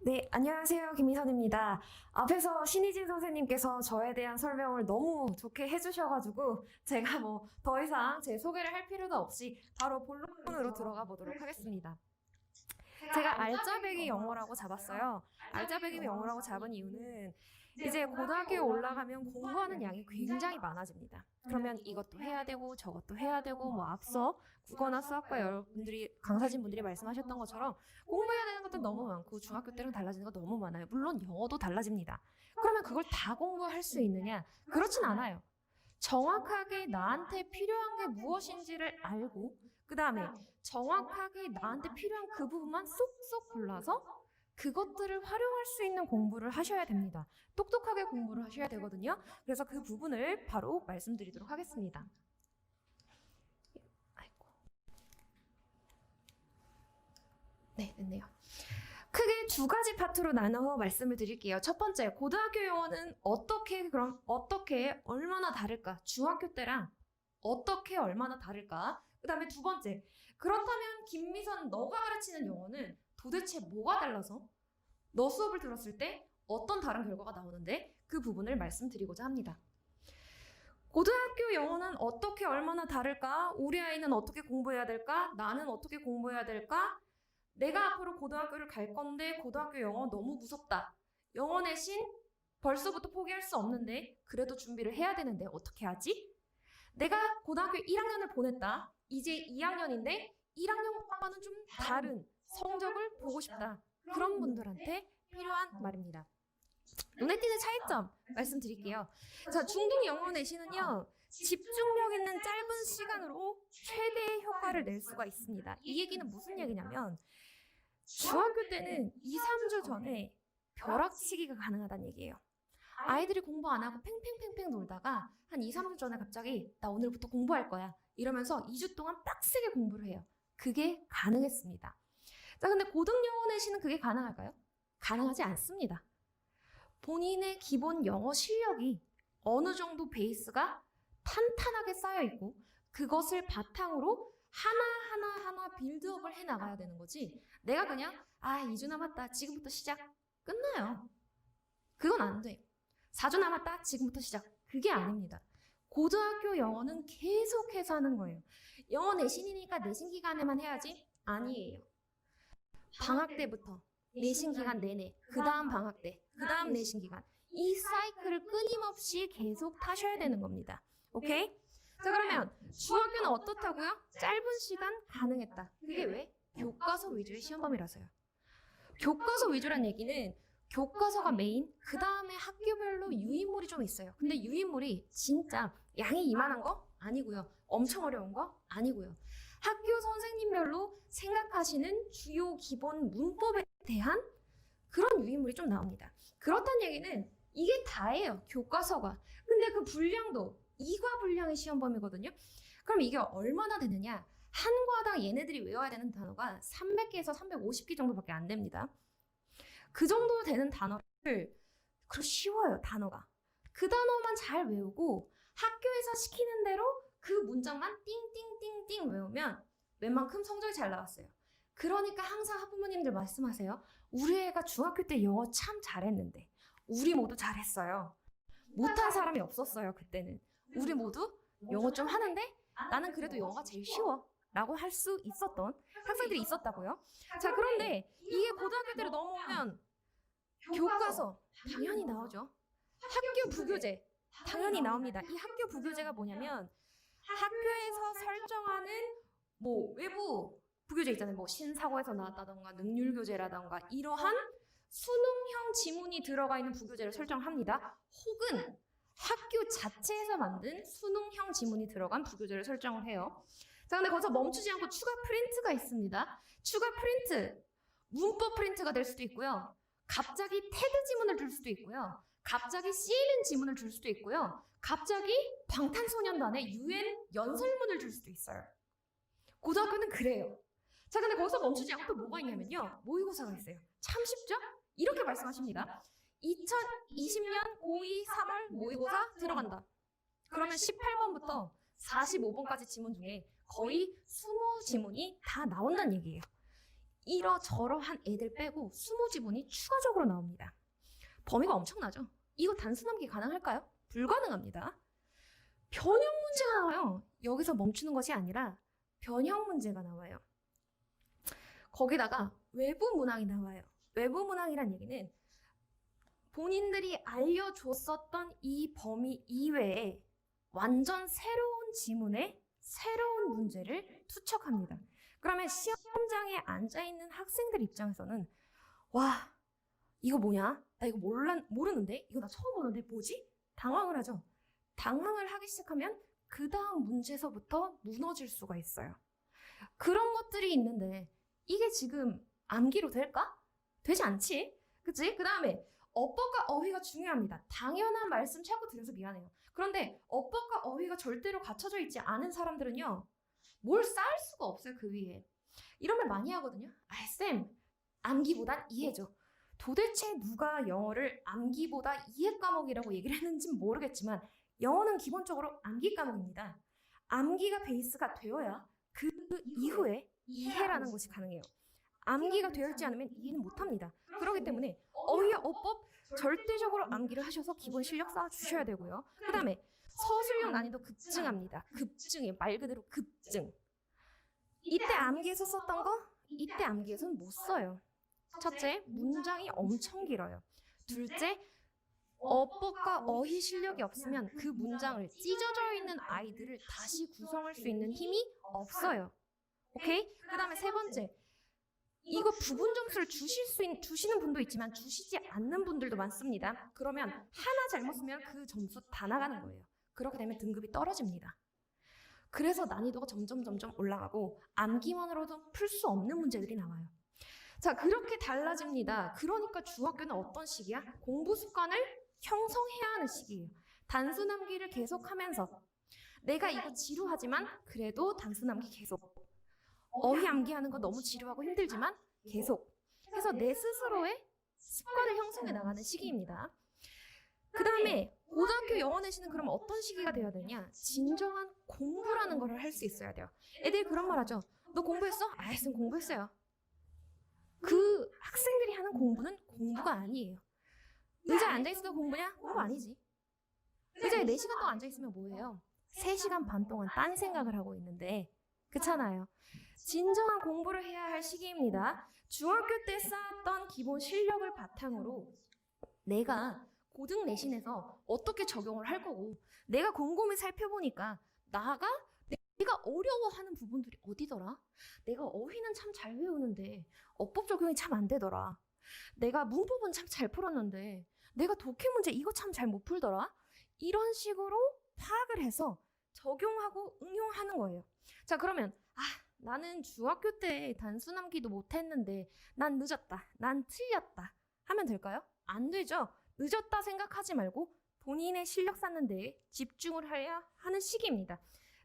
네, 안녕하세요. 김희선입니다. 앞에서 신희진 선생님께서 저에 대한 설명을 너무 좋게 해주셔가지고 제가 뭐 더 이상 제 소개를 할 필요도 없이 바로 본론으로 들어가 보도록 하겠습니다. 제가 알짜배기 영어라고 잡았어요. 알짜배기 영어라고 잡은 이유는 이제 고등학교에 올라가면 공부하는 양이 굉장히 많아집니다. 그러면 이것도 해야 되고 저것도 해야 되고 뭐 앞서 국어나 수학과 여러분들이 강사진 분들이 말씀하셨던 것처럼 공부해야 되는 것도 너무 많고 중학교 때랑 달라지는 거 너무 많아요. 물론 영어도 달라집니다. 그러면 그걸 다 공부할 수 있느냐? 그렇진 않아요. 정확하게 나한테 필요한 게 무엇인지를 알고 그 다음에 정확하게 나한테 필요한 그 부분만 쏙쏙 골라서 그것들을 활용할 수 있는 공부를 하셔야 됩니다. 똑똑하게 공부를 하셔야 되거든요. 그래서 그 부분을 바로 말씀드리도록 하겠습니다. 아이고. 네, 됐네요. 크게 두 가지 파트로 나눠서 말씀을 드릴게요. 첫 번째, 고등학교 영어는 어떻게 얼마나 다를까? 중학교 때랑 어떻게 얼마나 다를까? 그 다음에 두 번째, 그렇다면 김미선 너가 가르치는 영어는 도대체 뭐가 달라서 너 수업을 들었을 때 어떤 다른 결과가 나오는데 그 부분을 말씀드리고자 합니다. 고등학교 영어는 어떻게 얼마나 다를까? 우리 아이는 어떻게 공부해야 될까? 나는 어떻게 공부해야 될까? 내가 앞으로 고등학교를 갈 건데 고등학교 영어 너무 무섭다. 영어 내신 벌써부터 포기할 수 없는데 그래도 준비를 해야 되는데 어떻게 하지? 내가 고등학교 1학년을 보냈다. 이제 2학년인데 1학년과는 좀 다른 성적을 보고 싶다. 그런 분들한테 필요한 말입니다. 눈에 띄는 차이점 말씀드릴게요. 자, 중등 영어 내신은요. 집중력 있는 짧은 시간으로 최대의 효과를 낼 수가 있습니다. 이 얘기는 무슨 얘기냐면 중학교 때는 2, 3주 전에 벼락치기가 가능하다는 얘기예요. 아이들이 공부 안 하고 팽팽팽팽 놀다가 한 2, 3주 전에 갑자기 나 오늘부터 공부할 거야 이러면서 2주 동안 빡세게 공부를 해요. 그게 가능했습니다. 자, 근데 고등 영어 내신은 그게 가능할까요? 가능하지 않습니다. 본인의 기본 영어 실력이 어느 정도 베이스가 탄탄하게 쌓여 있고 그것을 바탕으로 하나하나 빌드업을 해 나가야 되는 거지. 내가 그냥 2주 남았다 지금부터 시작 끝나요. 그건 안 돼. 4주 남았다 지금부터 시작. 그게 아닙니다. 고등학교 영어는 계속해서 하는 거예요. 영어 내신이니까 내신 기간에만 해야지? 아니에요. 방학 때부터 내신 기간 내내, 그 다음 방학 때, 그 다음 내신 기간 이 사이클을 끊임없이 계속 타셔야 되는 겁니다. 오케이? 자, 그러면 중학교는 어떻다고요? 짧은 시간 가능했다. 그게 왜? 교과서 위주의 시험범위라서요. 교과서 위주란 얘기는 교과서가 메인, 그 다음에 학교별로 유인물이 좀 있어요. 근데 유인물이 진짜 양이 이만한 거? 아니고요. 엄청 어려운 거? 아니고요. 학교 선생님별로 생각하시는 주요 기본 문법에 대한 그런 유인물이 좀 나옵니다. 그렇다는 얘기는 이게 다예요. 교과서가. 근데 그 분량도 이과 분량의 시험 범위거든요. 그럼 이게 얼마나 되느냐? 한 과당 얘네들이 외워야 되는 단어가 300개에서 350개 정도밖에 안 됩니다. 그 정도 되는 단어를 그렇게 쉬워요. 단어가. 그 단어만 잘 외우고 학교에서 시키는 대로 그 문장만 띵띵띵띵 외우면 웬만큼 성적이 잘 나왔어요. 그러니까 항상 학부모님들 말씀하세요. 우리 애가 중학교 때 영어 참 잘했는데 우리 모두 잘했어요. 못한 사람이 없었어요. 그때는. 우리 모두 영어 좀 하는데 나는 그래도 영어가 제일 쉬워 라고 할 수 있었던 학생들이 있었다고요. 자, 그런데 이게 고등학교 때로 넘어오면 교과서 당연히 나오죠. 학교 부교재 당연히 나옵니다. 이 학교 부교재가 뭐냐면 학교에서 설정하는 뭐 외부 부교재 있잖아요. 뭐 신사고에서 나왔다던가 능률교재라던가 이러한 수능형 지문이 들어가 있는 부교재를 설정합니다. 혹은 학교 자체에서 만든 수능형 지문이 들어간 부교재를 설정을 해요. 자, 근데 거기서 멈추지 않고 추가 프린트가 있습니다. 추가 프린트, 문법 프린트가 될 수도 있고요. 갑자기 테드 지문을 줄 수도 있고요. 갑자기 CNN 지문을 줄 수도 있고요. 갑자기 방탄소년단의 UN 연설문을 줄 수도 있어요. 고등학교는 그래요. 자, 근데 거기서 멈추지 않고 또 뭐가 있냐면요. 모의고사가 있어요. 참 쉽죠? 이렇게 말씀하십니다. 2020년 고2 3월 모의고사 들어간다. 그러면 18번부터 45번까지 지문 중에 거의 20지문이 다 나온다는 얘기예요. 이러저러한 애들 빼고 20지문이 추가적으로 나옵니다. 범위가 엄청나죠? 이거 단순 암기 가능할까요? 불가능합니다. 변형 문제가 나와요. 여기서 멈추는 것이 아니라 변형 문제가 나와요. 거기다가 외부 문항이 나와요. 외부 문항이란 얘기는 본인들이 알려줬었던 이 범위 이외에 완전 새로운 지문에 새로운 문제를 투척합니다. 그러면 시험장에 앉아있는 학생들 입장에서는 와, 이거 뭐냐? 나 이거 모르는데? 이거 나 처음 보는데 뭐지? 당황을 하죠. 당황을 하기 시작하면 그 다음 문제서부터 무너질 수가 있어요. 그런 것들이 있는데 이게 지금 암기로 될까? 되지 않지? 그치? 그 다음에 어법과 어휘가 중요합니다. 당연한 말씀 자꾸 드려서 미안해요. 그런데 어법과 어휘가 절대로 갖춰져 있지 않은 사람들은요, 뭘 쌓을 수가 없어요, 그 위에. 이런 말 많이 하거든요. 쌤, 암기보단 이해죠. 도대체 누가 영어를 암기보다 이해 과목이라고 얘기를 했는지는 모르겠지만 영어는 기본적으로 암기 과목입니다. 암기가 베이스가 되어야 그 이후에 이해라는 것이 가능해요. 암기가 되어 있지 않으면 이해는 못합니다. 그렇기 때문에 어휘와 어법 절대적으로 암기를 하셔서 기본 실력 쌓아주셔야 되고요. 그 다음에 서술형 난이도 급증합니다. 급증이에요. 말 그대로 급증. 이때 암기에서 썼던 거 이때 암기에서는 못 써요. 첫째, 문장이 엄청 길어요. 둘째, 어법과 어휘 실력이 없으면 그 문장을 찢어져 있는 아이들을 다시 구성할 수 있는 힘이 없어요. 오케이? 그 다음에 세 번째, 이거 부분 점수를 주시는 분도 있지만 주시지 않는 분들도 많습니다. 그러면 하나 잘못 쓰면 그 점수 다 나가는 거예요. 그렇게 되면 등급이 떨어집니다. 그래서 난이도가 점점 올라가고 암기만으로도 풀 수 없는 문제들이 나와요. 자, 그렇게 달라집니다. 그러니까 중학교는 어떤 시기야? 공부 습관을 형성해야 하는 시기예요. 단순 암기를 계속하면서 내가 이거 지루하지만 그래도 단순 암기 계속. 어휘 암기하는 거 너무 지루하고 힘들지만 계속 해서 내 스스로의 습관을 형성해 나가는 시기입니다. 그 다음에 고등학교 영어 내시는 그럼 어떤 시기가 되어야 되냐? 진정한 공부라는 걸 할 수 있어야 돼요. 애들이 그런 말 하죠. 너 공부했어? 쌤 공부했어요. 그 학생들이 하는 공부는 공부가 아니에요. 의자에 앉아있어도 공부냐? 공부 아니지. 의자에 4시간 동안 앉아있으면 뭐예요? 3시간 반 동안 딴 생각을 하고 있는데 그렇잖아요. 진정한 공부를 해야 할 시기입니다. 중학교 때 쌓았던 기본 실력을 바탕으로 내가 고등 내신에서 어떻게 적용을 할 거고 내가 곰곰이 살펴보니까 내가 어려워하는 부분들이 어디더라? 내가 어휘는 참 잘 외우는데 어법 적용이 참 안 되더라. 내가 문법은 참 잘 풀었는데 내가 독해 문제 이거 참 잘 못 풀더라. 이런 식으로 파악을 해서 적용하고 응용하는 거예요. 자, 그러면 나는 중학교 때 단순 암기도 못했는데 난 늦었다, 난 틀렸다 하면 될까요? 안 되죠. 늦었다 생각하지 말고 본인의 실력 쌓는 데에 집중을 해야 하는 시기입니다.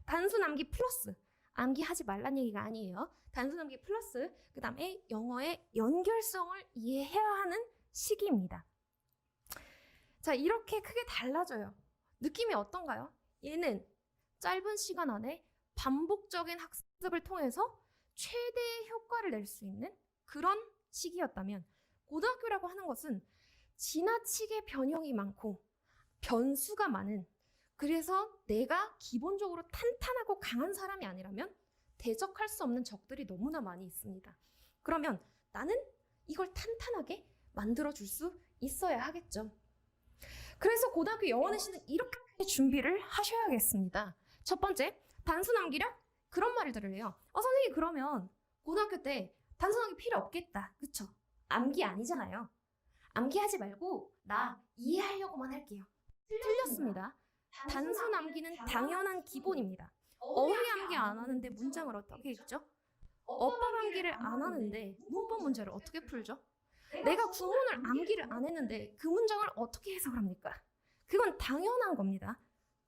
단순 암기 플러스 암기하지 말란 얘기가 아니에요. 단순 암기 플러스 그 다음에 영어의 연결성을 이해해야 하는 시기입니다. 자, 이렇게 크게 달라져요. 느낌이 어떤가요? 얘는 짧은 시간 안에 반복적인 학습을 통해서 최대의 효과를 낼 수 있는 그런 시기였다면 고등학교라고 하는 것은 지나치게 변형이 많고 변수가 많은, 그래서 내가 기본적으로 탄탄하고 강한 사람이 아니라면 대적할 수 없는 적들이 너무나 많이 있습니다. 그러면 나는 이걸 탄탄하게 만들어줄 수 있어야 하겠죠. 그래서 고등학교 영어 내시는 이렇게 준비를 하셔야겠습니다. 첫 번째, 단순 암기력? 그런 말을 들으래요. 선생님 그러면 고등학교 때 단순 암기 필요 없겠다. 그쵸? 암기 아니잖아요. 암기하지 말고 나 이해하려고만 할게요. 틀렸습니다. 단순 암기는 당연한 기본입니다. 어휘 암기 안 하는데 문장을 어떻게 읽죠? 어법 암기를 안 하는데 문법 문제를 어떻게 풀죠? 내가 구문을 암기를 안 했는데 그 문장을 어떻게 해석을 합니까? 그건 당연한 겁니다.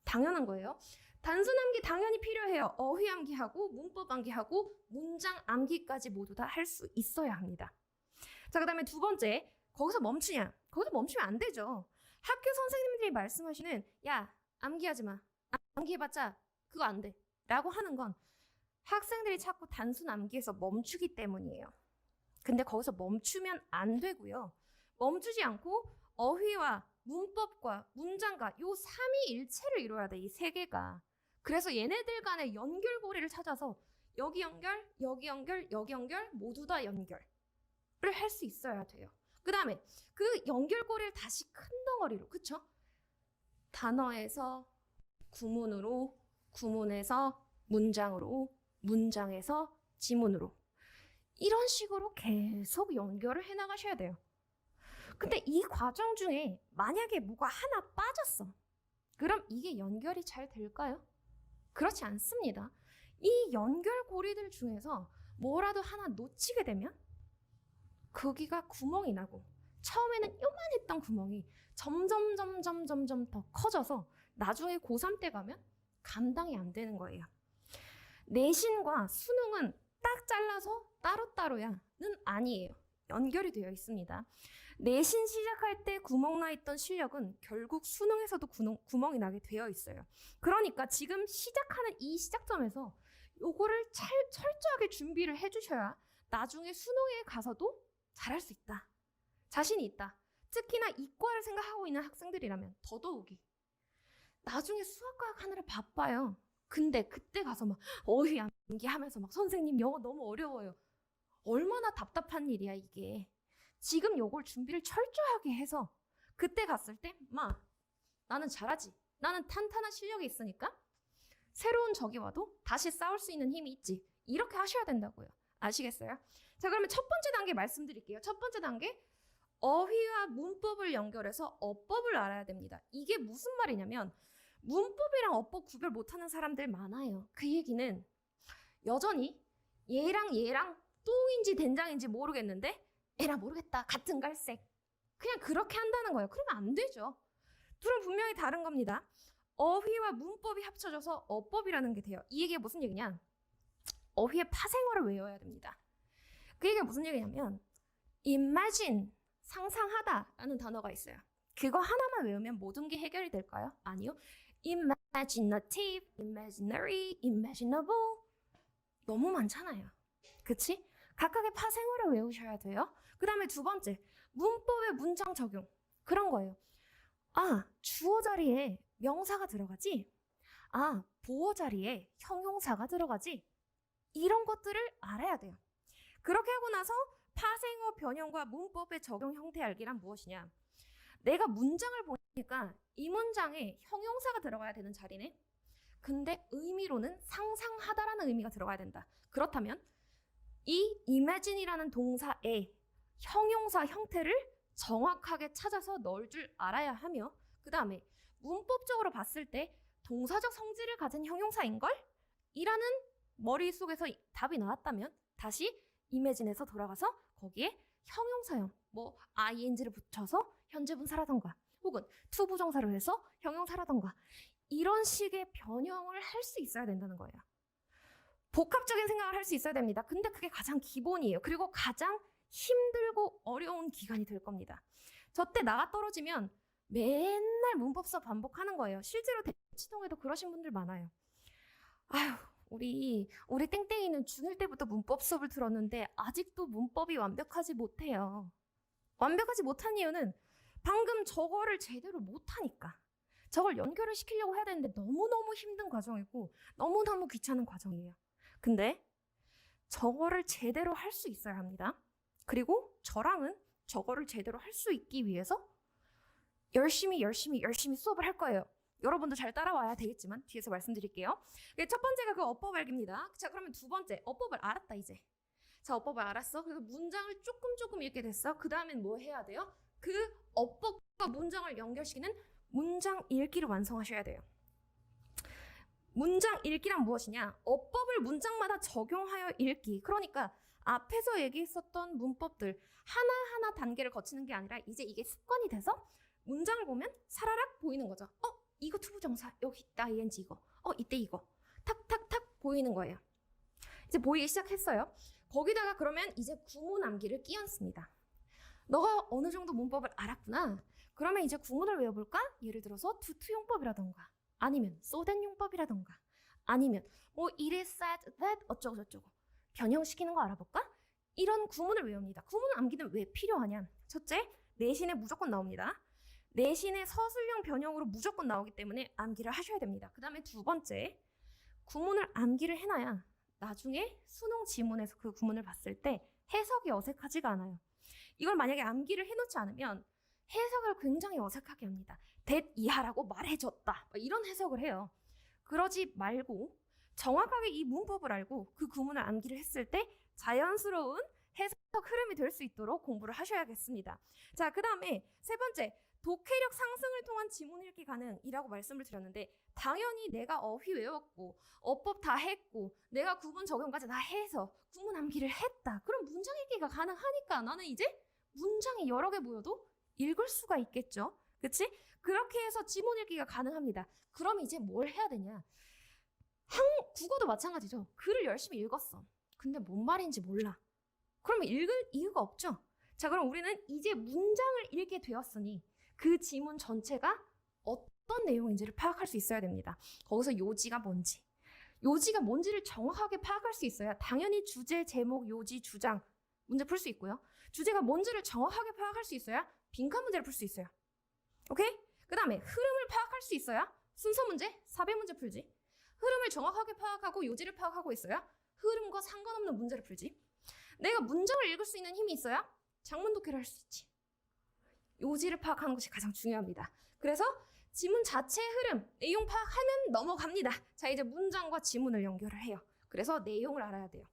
당연한 거예요. 단순 암기 당연히 필요해요. 어휘 암기하고 문법 암기하고 문장 암기까지 모두 다 할 수 있어야 합니다. 자, 그 다음에 두 번째, 거기서 멈추냐? 거기서 멈추면 안 되죠. 학교 선생님들이 말씀하시는 야, 암기하지 마. 암기해봤자 그거 안 돼. 라고 하는 건 학생들이 자꾸 단순 암기에서 멈추기 때문이에요. 근데 거기서 멈추면 안 되고요. 멈추지 않고 어휘와 문법과 문장과 요 삼위일체를 이뤄야 돼, 이 세 개가. 그래서 얘네들 간의 연결고리를 찾아서 여기 연결, 여기 연결, 여기 연결 모두 다 연결을 할 수 있어야 돼요. 그 다음에 그 연결고리를 다시 큰 덩어리로, 그쵸? 단어에서 구문으로, 구문에서 문장으로, 문장에서 지문으로 이런 식으로 계속 연결을 해나가셔야 돼요. 근데 이 과정 중에 만약에 뭐가 하나 빠졌어. 그럼 이게 연결이 잘 될까요? 그렇지 않습니다. 이 연결고리들 중에서 뭐라도 하나 놓치게 되면 거기가 구멍이 나고 처음에는 요만했던 구멍이 점점 더 커져서 나중에 고3 때 가면 감당이 안 되는 거예요. 내신과 수능은 딱 잘라서 따로따로야는 아니에요. 연결이 되어 있습니다. 내신 시작할 때 구멍 나 있던 실력은 결국 수능에서도 구멍이 나게 되어 있어요. 그러니까 지금 시작하는 이 시작점에서 요거를 철저하게 준비를 해주셔야 나중에 수능에 가서도 잘할 수 있다. 자신이 있다. 특히나 이과를 생각하고 있는 학생들이라면 더더욱이. 나중에 수학과학 하느라 바빠요. 근데 그때 가서 막 어휘 암기하면서 막 선생님 영어 너무 어려워요. 얼마나 답답한 일이야 이게. 지금 요걸 준비를 철저하게 해서 그때 갔을 때 나는 잘하지. 나는 탄탄한 실력이 있으니까 새로운 적이 와도 다시 싸울 수 있는 힘이 있지. 이렇게 하셔야 된다고요. 아시겠어요? 자, 그러면 첫 번째 단계 말씀드릴게요. 첫 번째 단계, 어휘와 문법을 연결해서 어법을 알아야 됩니다. 이게 무슨 말이냐면 문법이랑 어법 구별 못하는 사람들 많아요. 그 얘기는 여전히 얘랑 똥인지 된장인지 모르겠는데 에라 모르겠다 같은 갈색 그냥 그렇게 한다는 거예요. 그러면 안 되죠. 둘은 분명히 다른 겁니다. 어휘와 문법이 합쳐져서 어법이라는 게 돼요. 이 얘기가 무슨 얘기냐? 어휘의 파생어를 외워야 됩니다. 그 얘기가 무슨 얘기냐면 imagine, 상상하다라는 단어가 있어요. 그거 하나만 외우면 모든 게 해결이 될까요? 아니요. imaginative, imaginary, imaginable 너무 많잖아요. 그치? 각각의 파생어를 외우셔야 돼요. 그 다음에 두 번째, 문법의 문장 적용. 그런 거예요. 주어 자리에 명사가 들어가지? 보어 자리에 형용사가 들어가지? 이런 것들을 알아야 돼요. 그렇게 하고 나서 파생어 변형과 문법의 적용 형태 알기란 무엇이냐? 내가 문장을 보니까 이 문장에 형용사가 들어가야 되는 자리네? 근데 의미로는 상상하다라는 의미가 들어가야 된다. 그렇다면 이 imagine이라는 동사의 형용사 형태를 정확하게 찾아서 넣을 줄 알아야 하며 그 다음에 문법적으로 봤을 때 동사적 성질을 가진 형용사인걸? 이라는 머릿속에서 답이 나왔다면 다시 imagine에서 돌아가서 거기에 형용사형 ing를 붙여서 현재 분사라던가 혹은 to 부정사로 해서 형용사라던가 이런 식의 변형을 할 수 있어야 된다는 거예요. 복합적인 생각을 할 수 있어야 됩니다. 근데 그게 가장 기본이에요. 그리고 가장 힘들고 어려운 기간이 될 겁니다. 저 때 나가 떨어지면 맨날 문법 수업 반복하는 거예요. 실제로 대치동에도 그러신 분들 많아요. 우리 땡땡이는 중1 때부터 문법 수업을 들었는데 아직도 문법이 완벽하지 못해요. 완벽하지 못한 이유는 방금 저거를 제대로 못하니까. 저걸 연결을 시키려고 해야 되는데 너무너무 힘든 과정이고 너무너무 귀찮은 과정이에요. 근데 저거를 제대로 할 수 있어야 합니다. 그리고 저랑은 저거를 제대로 할 수 있기 위해서 열심히 수업을 할 거예요. 여러분도 잘 따라와야 되겠지만 뒤에서 말씀드릴게요. 첫 번째가 그 어법 알기입니다. 자, 그러면 두 번째, 어법을 알았다 이제. 자, 어법을 알았어. 그래서 문장을 조금 읽게 됐어. 그 다음엔 뭐 해야 돼요? 그 어법과 문장을 연결시키는 문장 읽기를 완성하셔야 돼요. 문장 읽기란 무엇이냐? 어법을 문장마다 적용하여 읽기. 그러니까 앞에서 얘기했었던 문법들 하나하나 단계를 거치는 게 아니라 이제 이게 습관이 돼서 문장을 보면 사라락 보이는 거죠. 이거 투부정사, 여기 있다, ing 이거. 이때 이거. 탁탁탁 보이는 거예요. 이제 보이기 시작했어요. 거기다가 그러면 이제 구문 암기를 끼얹습니다. 너가 어느 정도 문법을 알았구나. 그러면 이제 구문을 외워볼까? 예를 들어서 투투용법이라던가 아니면 so then 용법이라던가 아니면 it is said that 어쩌고 저쩌고 변형시키는 거 알아볼까? 이런 구문을 외웁니다. 구문 암기는 왜 필요하냐? 첫째, 내신에 무조건 나옵니다. 내신의 서술형 변형으로 무조건 나오기 때문에 암기를 하셔야 됩니다. 그 다음에 두 번째, 구문을 암기를 해놔야 나중에 수능 지문에서 그 구문을 봤을 때 해석이 어색하지가 않아요. 이걸 만약에 암기를 해놓지 않으면 해석을 굉장히 어색하게 합니다. that 이하라고 말해줬다, 이런 해석을 해요. 그러지 말고 정확하게 이 문법을 알고 그 구문을 암기를 했을 때 자연스러운 해석 흐름이 될 수 있도록 공부를 하셔야겠습니다. 자, 그 다음에 세 번째, 독해력 상승을 통한 지문 읽기 가능이라고 말씀을 드렸는데, 당연히 내가 어휘 외웠고 어법 다 했고 내가 구문 적용까지 다 해서 구문 암기를 했다. 그럼 문장 읽기가 가능하니까 나는 이제 문장이 여러 개 모여도 읽을 수가 있겠죠. 그치? 그렇게 해서 지문 읽기가 가능합니다. 그럼 이제 뭘 해야 되냐? 국어도 마찬가지죠. 글을 열심히 읽었어. 근데 뭔 말인지 몰라. 그러면 읽을 이유가 없죠. 자, 그럼 우리는 이제 문장을 읽게 되었으니 그 지문 전체가 어떤 내용인지를 파악할 수 있어야 됩니다. 거기서 요지가 뭔지를 정확하게 파악할 수 있어야 당연히 주제, 제목, 요지, 주장 문제 풀 수 있고요. 주제가 뭔지를 정확하게 파악할 수 있어야 빈칸 문제를 풀 수 있어요. 오케이? 그 다음에 흐름을 파악할 수 있어야 순서 문제, 사배 문제 풀지. 흐름을 정확하게 파악하고 요지를 파악하고 있어야 흐름과 상관없는 문제를 풀지. 내가 문장을 읽을 수 있는 힘이 있어야 장문 독해를 할 수 있지. 요지를 파악하는 것이 가장 중요합니다. 그래서 지문 자체의 흐름, 내용 파악하면 넘어갑니다. 자, 이제 문장과 지문을 연결을 해요. 그래서 내용을 알아야 돼요.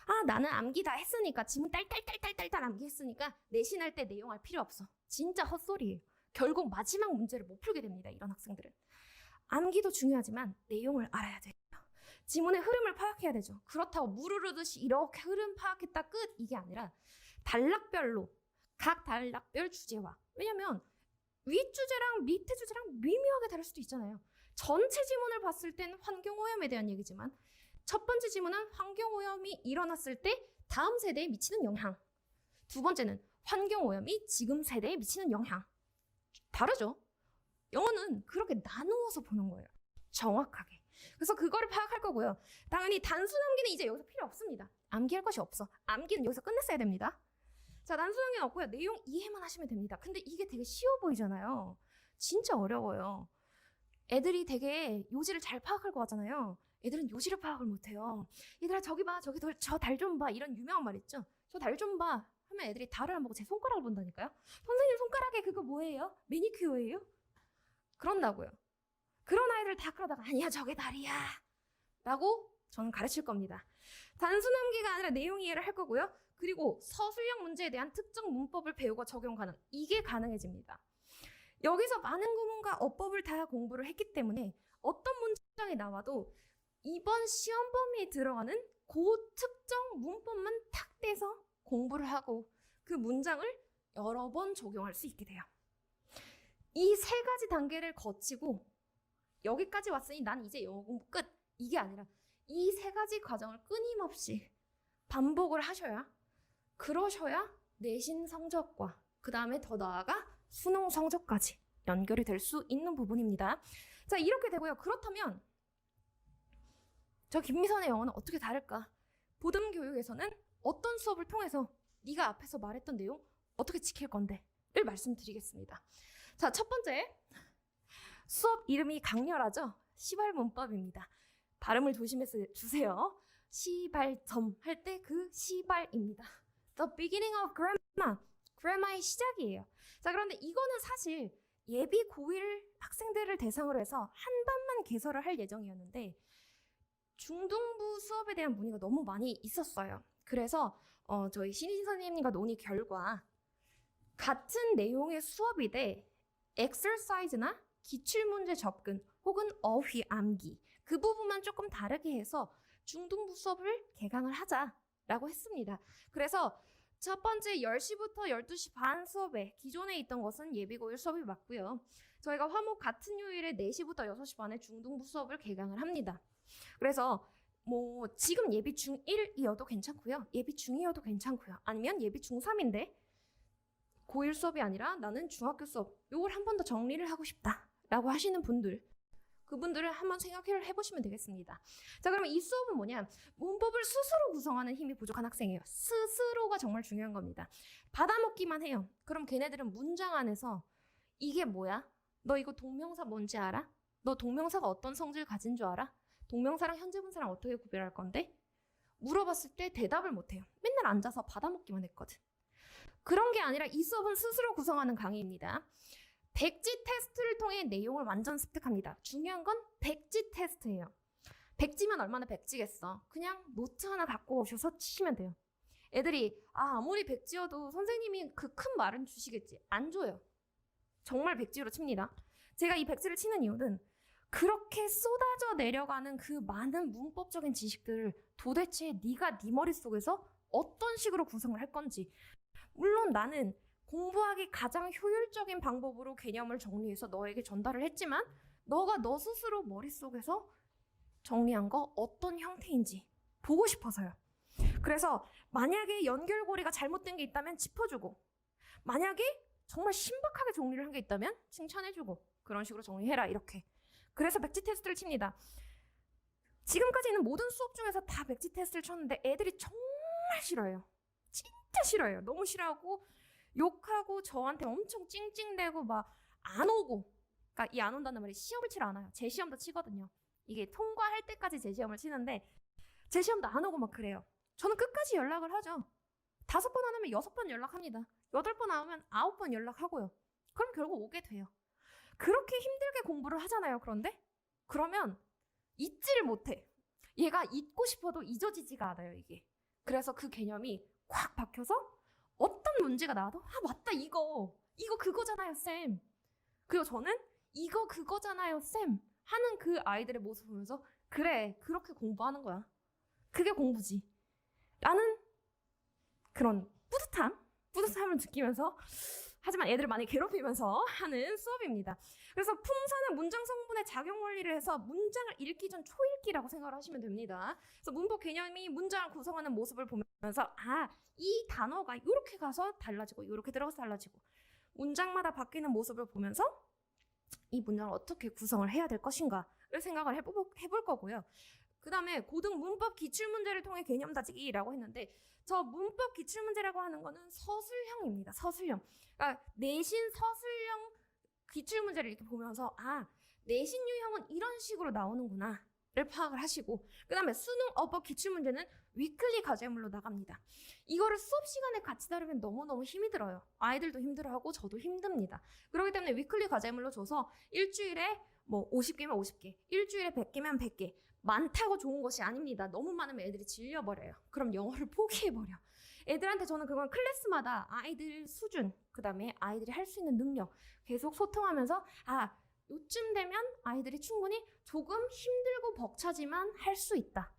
아, 나는 암기 다 했으니까, 지문 딸딸딸딸딸 암기했으니까 내신할 때 내용 할 필요 없어. 진짜 헛소리예요. 결국 마지막 문제를 못 풀게 됩니다. 이런 학생들은. 암기도 중요하지만 내용을 알아야 돼요. 지문의 흐름을 파악해야 되죠. 그렇다고 물 흐르듯이 이렇게 흐름 파악했다 끝, 이게 아니라 단락별로 각 단락별 주제와, 왜냐면 윗주제랑 밑에 주제랑 미묘하게 다를 수도 있잖아요. 전체 지문을 봤을 땐 환경오염에 대한 얘기지만 첫 번째 지문은 환경오염이 일어났을 때 다음 세대에 미치는 영향, 두 번째는 환경오염이 지금 세대에 미치는 영향. 다르죠? 영어는 그렇게 나누어서 보는 거예요. 정확하게. 그래서 그거를 파악할 거고요. 당연히 단순 암기는 이제 여기서 필요 없습니다. 암기할 것이 없어. 암기는 여기서 끝냈어야 됩니다. 자, 단순 암기는 없고요. 내용 이해만 하시면 됩니다. 근데 이게 되게 쉬워 보이잖아요. 진짜 어려워요. 애들이 되게 요지를 잘 파악할 것 같잖아요. 애들은 요지를 파악을 못해요. 얘들아, 저기 봐, 저기 저 달 좀 봐, 이런 유명한 말 있죠. 저 달 좀 봐 하면 애들이 달을 안 보고 제 손가락을 본다니까요. 선생님 손가락에 그거 뭐예요? 매니큐어예요? 그런다고요. 그런 아이들 다 그러다가 아니야, 저게 달이야 라고 저는 가르칠 겁니다. 단순 암기가 아니라 내용 이해를 할 거고요. 그리고 서술형 문제에 대한 특정 문법을 배우고 적용 가능, 이게 가능해집니다. 여기서 많은 구문과 어법을 다 공부를 했기 때문에 어떤 문장이 나와도 이번 시험 범위에 들어가는 그 특정 문법만 탁 떼서 공부를 하고 그 문장을 여러 번 적용할 수 있게 돼요. 이 세 가지 단계를 거치고 여기까지 왔으니 난 이제 영어 공부 끝, 이게 아니라 이 세 가지 과정을 끊임없이 반복을 하셔야, 그러셔야 내신 성적과 그 다음에 더 나아가 수능 성적까지 연결이 될 수 있는 부분입니다. 자, 이렇게 되고요. 그렇다면 저 김미선의 영어는 어떻게 다를까? 보듬 교육에서는 어떤 수업을 통해서 네가 앞에서 말했던 내용 어떻게 지킬 건데 를 말씀드리겠습니다. 자, 첫 번째, 수업 이름이 강렬하죠? 시발 문법입니다. 발음을 조심해서 주세요. 시발점 할 때 그 시발입니다. The beginning of grammar. grammar의 시작이에요. 자, 그런데 이거는 사실 예비 고1 학생들을 대상으로 해서 한 반만 개설을 할 예정이었는데 중등부 수업에 대한 문의가 너무 많이 있었어요. 그래서 저희 신인 선생님과 논의 결과 같은 내용의 수업이 돼 exercise나 기출문제 접근 혹은 어휘 암기 그 부분만 조금 다르게 해서 중등부 수업을 개강을 하자라고 했습니다. 그래서 첫 번째 10시부터 12시 반 수업에 기존에 있던 것은 예비고1 수업이 맞고요. 저희가 화목 같은 요일에 4시부터 6시 반에 중등부 수업을 개강을 합니다. 그래서 뭐 지금 예비 중1이어도 괜찮고요. 예비 중2여도 괜찮고요. 아니면 예비 중3인데 고1 수업이 아니라 나는 중학교 수업, 요걸 한 번 더 정리를 하고 싶다 라고 하시는 분들, 그분들을 한번 생각해 보시면 되겠습니다. 자, 그러면 이 수업은 뭐냐? 문법을 스스로 구성하는 힘이 부족한 학생이에요. 스스로가 정말 중요한 겁니다. 받아먹기만 해요. 그럼 걔네들은 문장 안에서 이게 뭐야? 너 이거 동명사 뭔지 알아? 너 동명사가 어떤 성질을 가진 줄 알아? 동명사랑 현재분사랑 어떻게 구별할 건데? 물어봤을 때 대답을 못해요. 맨날 앉아서 받아먹기만 했거든. 그런 게 아니라 이 수업은 스스로 구성하는 강의입니다. 백지 테스트를 통해 내용을 완전 습득합니다. 중요한 건 백지 테스트예요. 백지면 얼마나 백지겠어. 그냥 노트 하나 갖고 오셔서 치시면 돼요. 애들이 아무리 백지여도 선생님이 그 큰 말은 주시겠지. 안 줘요. 정말 백지로 칩니다. 제가 이 백지를 치는 이유는 그렇게 쏟아져 내려가는 그 많은 문법적인 지식들을 도대체 네가 네 머릿속에서 어떤 식으로 구성을 할 건지. 물론 나는 공부하기 가장 효율적인 방법으로 개념을 정리해서 너에게 전달을 했지만 너가 너 스스로 머릿속에서 정리한 거 어떤 형태인지 보고 싶어서요. 그래서 만약에 연결고리가 잘못된 게 있다면 짚어주고, 만약에 정말 신박하게 정리를 한 게 있다면 칭찬해주고, 그런 식으로 정리해라 이렇게. 그래서 백지 테스트를 칩니다. 지금까지 있는 모든 수업 중에서 다 백지 테스트를 쳤는데 애들이 정말 싫어해요. 진짜 싫어해요. 너무 싫어하고 욕하고 저한테 엄청 찡찡대고 막 안 오고. 그러니까 이 안 온다는 말이 시험을 치러 안 와요. 제 시험도 치거든요. 이게 통과할 때까지 제 시험을 치는데 제 시험도 안 오고 막 그래요. 저는 끝까지 연락을 하죠. 5번 안 하면 6번 연락합니다. 8번 안 하면 9번 연락하고요. 그럼 결국 오게 돼요. 그렇게 힘들게 공부를 하잖아요. 그러면 잊지를 못해. 얘가 잊고 싶어도 잊어지지가 않아요, 이게. 그래서 그 개념이 꽉 박혀서 어떤 문제가 나와도 맞다, 이거 그거잖아요, 쌤. 그리고 저는 이거 그거잖아요, 쌤 하는 그 아이들의 모습을 보면서 그래, 그렇게 공부하는 거야. 그게 공부지. 라는 그런 뿌듯함을 느끼면서, 하지만 애들을 많이 괴롭히면서 하는 수업입니다. 그래서 품사는 문장 성분의 작용 원리를 해서 문장을 읽기 전 초읽기라고 생각을 하시면 됩니다. 그래서 문법 개념이 문장을 구성하는 모습을 보면서 이 단어가 이렇게 가서 달라지고 이렇게 들어가서 달라지고 문장마다 바뀌는 모습을 보면서 이 문장을 어떻게 구성을 해야 될 것인가를 생각을 해볼 거고요. 그 다음에 고등 문법 기출문제를 통해 개념 다지기라고 했는데, 저 문법 기출문제라고 하는 거는 서술형입니다. 서술형. 그러니까 내신 서술형 기출문제를 이렇게 보면서 내신 유형은 이런 식으로 나오는구나 를 파악을 하시고, 그 다음에 수능 어법 기출문제는 위클리 과제물로 나갑니다. 이거를 수업 시간에 같이 다루면 너무너무 힘이 들어요. 아이들도 힘들어하고 저도 힘듭니다. 그렇기 때문에 위클리 과제물로 줘서 일주일에 50개면 50개, 일주일에 100개면 100개. 많다고 좋은 것이 아닙니다. 너무 많으면 애들이 질려버려요. 그럼 영어를 포기해버려. 애들한테 저는 그건 클래스마다 아이들 수준, 그 다음에 아이들이 할 수 있는 능력 계속 소통하면서 요쯤 되면 아이들이 충분히 조금 힘들고 벅차지만 할 수 있다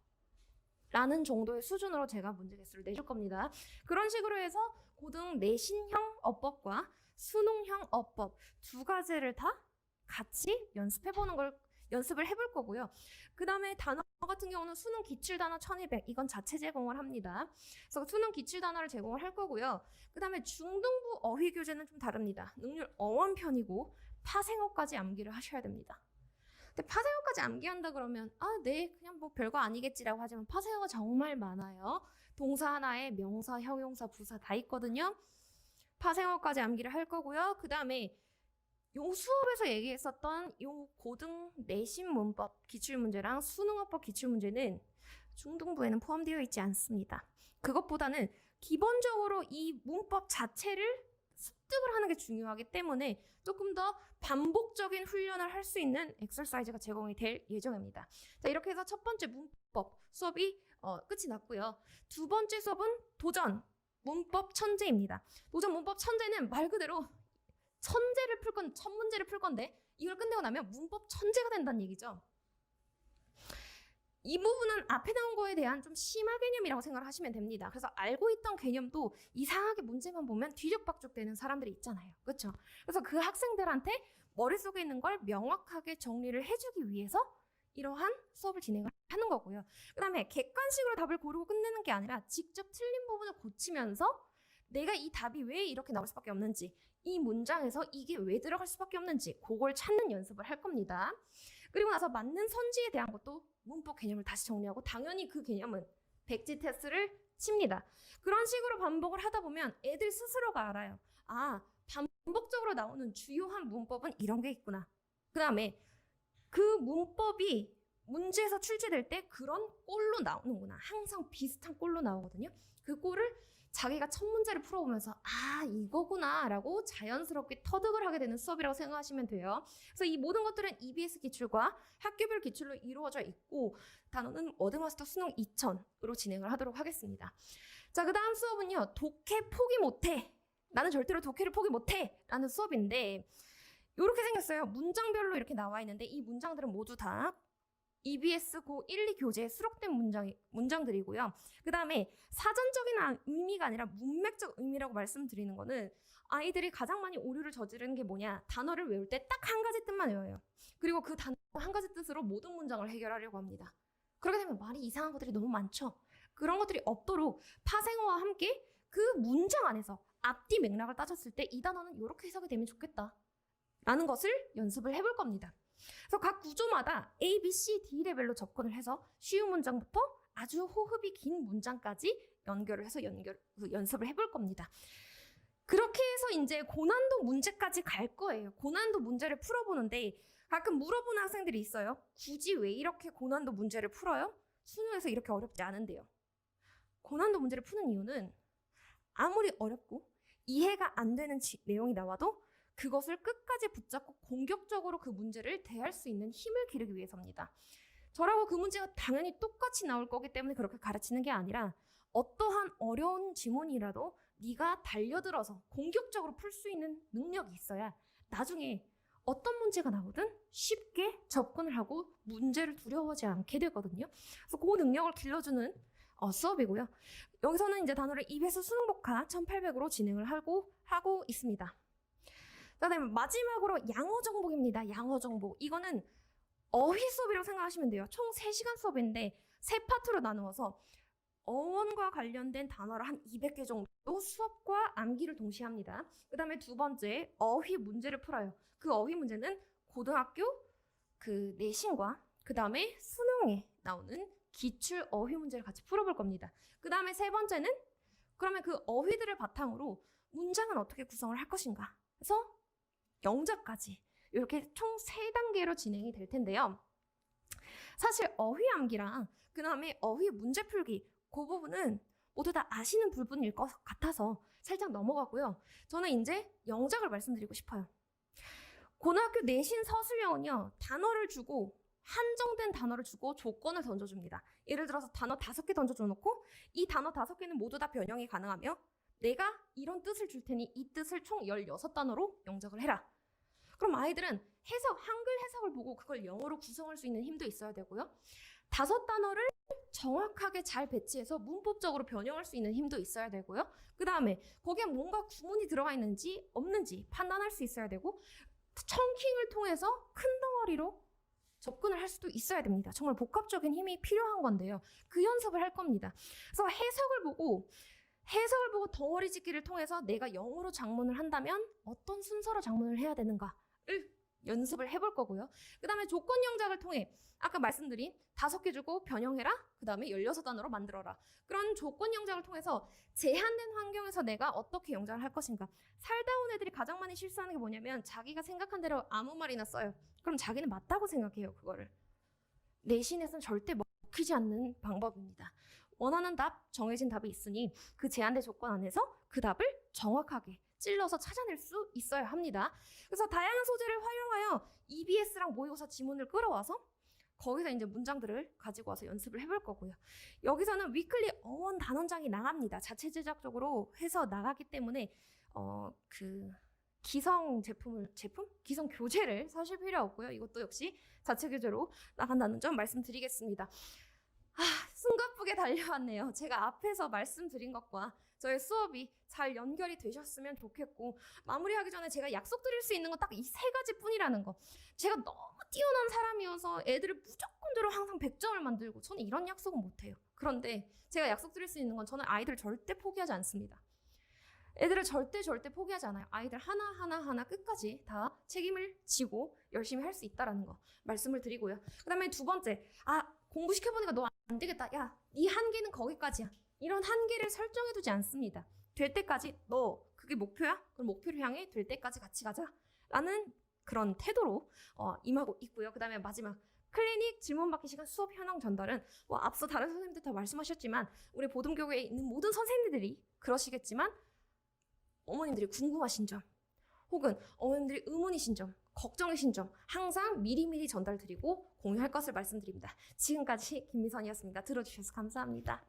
라는 정도의 수준으로 제가 문제 개수를 내줄 겁니다. 그런 식으로 해서 고등 내신형 어법과 수능형 어법 두 가지를 다 같이 연습을 해볼 거고요. 그 다음에 단어 같은 경우는 수능 기출 단어 1200, 이건 자체 제공을 합니다. 그래서 수능 기출 단어를 제공을 할 거고요. 그 다음에 중등부 어휘 교재는 좀 다릅니다. 능률 어원편이고 파생어까지 암기를 하셔야 됩니다. 근데 파생어까지 암기한다 그러면 네, 그냥 별거 아니겠지라고 하지만 파생어가 정말 많아요. 동사 하나에 명사, 형용사, 부사 다 있거든요. 파생어까지 암기를 할 거고요. 그 다음에 요 수업에서 얘기했었던 요 고등 내신 문법 기출문제랑 수능어법 기출문제는 중등부에는 포함되어 있지 않습니다. 그것보다는 기본적으로 이 문법 자체를 습득을 하는 게 중요하기 때문에 조금 더 반복적인 훈련을 할 수 있는 엑서사이즈가 제공이 될 예정입니다. 자, 이렇게 해서 첫 번째 문법 수업이 끝이 났고요. 두 번째 수업은 도전 문법 천재입니다. 도전 문법 천재는 말 그대로 천 문제를 풀 건데 이걸 끝내고 나면 문법 천재가 된다는 얘기죠. 이 부분은 앞에 나온 거에 대한 좀 심화 개념이라고 생각을 하시면 됩니다. 그래서 알고 있던 개념도 이상하게 문제만 보면 뒤죽박죽 되는 사람들이 있잖아요. 그렇죠? 그래서 그 학생들한테 머릿속에 있는 걸 명확하게 정리를 해주기 위해서 이러한 수업을 진행을 하는 거고요. 그 다음에 객관식으로 답을 고르고 끝내는 게 아니라 직접 틀린 부분을 고치면서 내가 이 답이 왜 이렇게 나올 수밖에 없는지, 이 문장에서 이게 왜 들어갈 수밖에 없는지 그걸 찾는 연습을 할 겁니다. 그리고 나서 맞는 선지에 대한 것도 문법 개념을 다시 정리하고 당연히 그 개념은 백지 테스트를 칩니다. 그런 식으로 반복을 하다 보면 애들 스스로가 알아요. 아, 반복적으로 나오는 주요한 문법은 이런 게 있구나. 그 다음에 그 문법이 문제에서 출제될 때 그런 꼴로 나오는구나. 항상 비슷한 꼴로 나오거든요. 그 꼴을 자기가 첫 문제를 풀어보면서 아 이거구나 라고 자연스럽게 터득을 하게 되는 수업이라고 생각하시면 돼요. 그래서 이 모든 것들은 EBS 기출과 학교별 기출로 이루어져 있고 단어는 워드마스터 수능 2000으로 진행을 하도록 하겠습니다. 자, 그 다음 수업은요. 독해 포기 못해. 나는 절대로 독해를 포기 못해 라는 수업인데 이렇게 생겼어요. 문장별로 이렇게 나와 있는데 이 문장들은 모두 다 EBS 고 1, 2 교재에 수록된 문장들이고요. 그 다음에 사전적인 의미가 아니라 문맥적 의미라고 말씀드리는 거는 아이들이 가장 많이 오류를 저지르는 게 뭐냐. 단어를 외울 때 딱 한 가지 뜻만 외워요. 그리고 그 단어 한 가지 뜻으로 모든 문장을 해결하려고 합니다. 그렇게 되면 말이 이상한 것들이 너무 많죠. 그런 것들이 없도록 파생어와 함께 그 문장 안에서 앞뒤 맥락을 따졌을 때 이 단어는 이렇게 해석이 되면 좋겠다 라는 것을 연습을 해볼 겁니다. 그래서 각 구조마다 A, B, C, D 레벨로 접근을 해서 쉬운 문장부터 아주 호흡이 긴 문장까지 연결을 해서 연습을 해볼 겁니다. 그렇게 해서 이제 고난도 문제까지 갈 거예요. 고난도 문제를 풀어보는데 가끔 물어보는 학생들이 있어요. 굳이 왜 이렇게 고난도 문제를 풀어요? 수능에서 이렇게 어렵지 않은데요. 고난도 문제를 푸는 이유는 아무리 어렵고 이해가 안 되는 내용이 나와도 그것을 끝까지 붙잡고 공격적으로 그 문제를 대할 수 있는 힘을 기르기 위해서입니다. 저라고 그 문제가 당연히 똑같이 나올 거기 때문에 그렇게 가르치는 게 아니라 어떠한 어려운 지문이라도 네가 달려들어서 공격적으로 풀 수 있는 능력이 있어야 나중에 어떤 문제가 나오든 쉽게 접근을 하고 문제를 두려워하지 않게 되거든요. 그래서 그 능력을 길러주는 수업이고요. 여기서는 이제 단어를 EBS 수능 복화 1800으로 진행을 하고 있습니다. 그다음에 마지막으로 양어 정복입니다. 양어 정복. 이거는 어휘 수업이라고 생각하시면 돼요. 총 3시간 수업인데 3파트로 나누어서 어원과 관련된 단어를 한 200개 정도 수업과 암기를 동시에 합니다. 그 다음에 두 번째 어휘 문제를 풀어요. 그 어휘 문제는 고등학교 그 내신과 그 다음에 수능에 나오는 기출 어휘 문제를 같이 풀어볼 겁니다. 그 다음에 세 번째는 그러면 그 어휘들을 바탕으로 문장은 어떻게 구성을 할 것인가. 그래서 영작까지 이렇게 총 3단계로 진행이 될 텐데요. 사실 어휘 암기랑 그 다음에 어휘 문제 풀기 그 부분은 모두 다 아시는 부분일 것 같아서 살짝 넘어가고요. 저는 이제 영작을 말씀드리고 싶어요. 고등학교 내신 서술형은요. 단어를 주고 한정된 단어를 주고 조건을 던져줍니다. 예를 들어서 단어 5개 던져줘놓고 이 단어 5개는 모두 다 변형이 가능하며 내가 이런 뜻을 줄 테니 이 뜻을 총 16단어로 영작을 해라. 그럼 아이들은 한글 해석을 보고 그걸 영어로 구성할 수 있는 힘도 있어야 되고요. 5단어를 정확하게 잘 배치해서 문법적으로 변형할 수 있는 힘도 있어야 되고요. 그 다음에 거기에 뭔가 구문이 들어가 있는지 없는지 판단할 수 있어야 되고 청킹을 통해서 큰 덩어리로 접근을 할 수도 있어야 됩니다. 정말 복합적인 힘이 필요한 건데요. 그 연습을 할 겁니다. 그래서 해석을 보고 덩어리 짓기를 통해서 내가 영어로 작문을 한다면 어떤 순서로 작문을 해야 되는가를 연습을 해볼 거고요. 그 다음에 조건 영작을 통해 아까 말씀드린 5개 주고 변형해라. 그 다음에 16단어로 만들어라. 그런 조건 영작을 통해서 제한된 환경에서 내가 어떻게 영작을 할 것인가. 살다 온 애들이 가장 많이 실수하는 게 뭐냐면 자기가 생각한 대로 아무 말이나 써요. 그럼 자기는 맞다고 생각해요. 그거를. 내신에서는 절대 먹히지 않는 방법입니다. 원하는 답, 정해진 답이 있으니 그 제한된 조건 안에서 그 답을 정확하게 찔러서 찾아낼 수 있어야 합니다. 그래서 다양한 소재를 활용하여 EBS랑 모의고사 지문을 끌어와서 거기서 이제 문장들을 가지고 와서 연습을 해볼 거고요. 여기서는 위클리 어원 단원장이 나갑니다. 자체 제작적으로 해서 나가기 때문에 기성 기성 교재를 사실 필요 없고요. 이것도 역시 자체 교재로 나간다는 점 말씀드리겠습니다. 숨가쁘게 달려왔네요. 제가 앞에서 말씀드린 것과 저의 수업이 잘 연결이 되셨으면 좋겠고 마무리하기 전에 제가 약속드릴 수 있는 건 딱 이 3가지 뿐이라는 거. 제가 너무 뛰어난 사람이어서 애들을 무조건대로 항상 100점을 만들고 저는 이런 약속은 못해요. 그런데 제가 약속드릴 수 있는 건 저는 아이들을 절대 포기하지 않습니다. 애들을 절대 포기하지 않아요. 아이들 하나 끝까지 다 책임을 지고 열심히 할 수 있다라는 거 말씀을 드리고요. 그다음에 두 번째, 공부 시켜보니까 너 안 되겠다. 야, 네 한계는 거기까지야. 이런 한계를 설정해두지 않습니다. 될 때까지 너 그게 목표야? 그럼 목표를 향해 될 때까지 같이 가자라는 그런 태도로 임하고 있고요. 그다음에 마지막 클리닉 질문받기 시간 수업 현황 전달은 앞서 다른 선생님들 다 말씀하셨지만 우리 보듬교육에 있는 모든 선생님들이 그러시겠지만 어머님들이 궁금하신 점 혹은 어머님들이 의문이신 점 걱정이신 점 항상 미리미리 전달드리고 공유할 것을 말씀드립니다. 지금까지 김미선이었습니다. 들어주셔서 감사합니다.